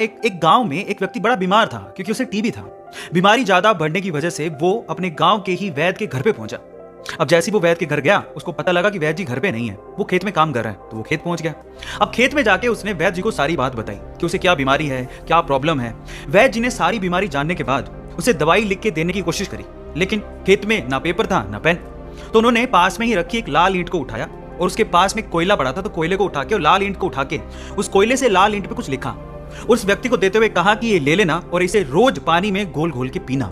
एक गांव में एक व्यक्ति बड़ा बीमार था क्योंकि उसे टीबी था। बीमारी ज्यादा बढ़ने की वजह से वो अपने गांव के ही वैद्य के घर पे पहुंचा। अब जैसे ही वो वैद्य के घर गया, उसको पता लगा कि वैद्य जी घर पे नहीं है, वो खेत में काम कर रहे हैं। तो वो खेत पहुंच गया। अब खेत में जाके उसने वैद्य जी को सारी बात बताई कि उसे क्या बीमारी है, क्या प्रॉब्लम है। वैद्य जी ने सारी बीमारी जानने के बाद उसे दवाई लिख के देने की कोशिश करी, लेकिन खेत में ना पेपर था ना पेन। तो उन्होंने पास में ही रखी एक लाल ईंट को उठाया और उसके पास में कोयला पड़ा था, तो कोयले को उठा के और लाल ईंट को उठा के उस कोयले से लाल ईंट पे कुछ लिखा। उस व्यक्ति को देते हुए कहा कि ये ले लेना और इसे रोज पानी में घोल घोल के पीना।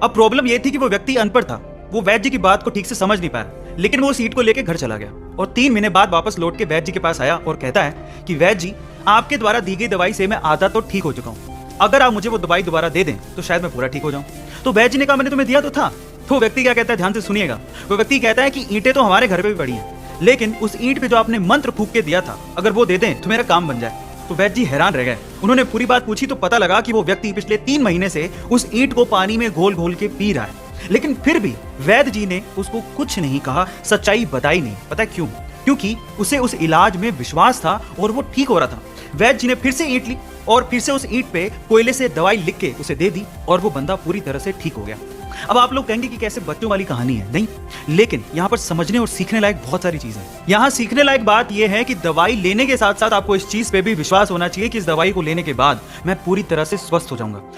अब प्रॉब्लम ये थी कि वो व्यक्ति अनपढ़ था, वो वैद्य जी की बात को ठीक से समझ नहीं पाया, लेकिन वो उस ईंट को लेकर घर चला गया और 3 महीने बाद वापस लौट के वैद्य जी के पास आया और कहता है कि वैद्य जी, आपके द्वारा दी गई दवाई से मैं आधा तो ठीक हो चुका हूँ, अगर आप मुझे वो दवाई दोबारा दे दें तो शायद मैं पूरा ठीक हो जाऊं। तो वैद्य जी ने कहा, मैंने तुम्हें दिया तो था। तो व्यक्ति क्या कहता है, ध्यान से सुनिएगा। वो व्यक्ति कहता है कि ईंटें तो हमारे घर पे भी पड़ी हैं, लेकिन उस ईंट पे जो आपने मंत्र फूंक के दिया था, अगर वो दे दें तो मेरा काम बन जाए। तो वैद्य जी हैरान रह गए। उन्होंने पूरी बात पूछी तो पता लगा कि वो व्यक्ति पिछले 3 महीने से उस ईंट को पानी में घोल घोल के पी रहा है, लेकिन फिर भी वैद्य जी ने उसको कुछ नहीं कहा, सच्चाई बताई नहीं। पता है क्यों? क्योंकि उसे उस इलाज में विश्वास था और वो ठीक हो रहा था। वैद्य जी ने फिर से ईंट ली और फिर से उस ईंट पे कोयले से दवाई लिख के उसे दे दी और वो बंदा पूरी तरह से ठीक हो गया। अब आप लोग कहेंगे कि कैसे बच्चों वाली कहानी है, नहीं, लेकिन यहाँ पर समझने और सीखने लायक बहुत सारी चीजें हैं। यहाँ सीखने लायक बात यह है कि दवाई लेने के साथ साथ आपको इस चीज पे भी विश्वास होना चाहिए कि इस दवाई को लेने के बाद मैं पूरी तरह से स्वस्थ हो जाऊंगा।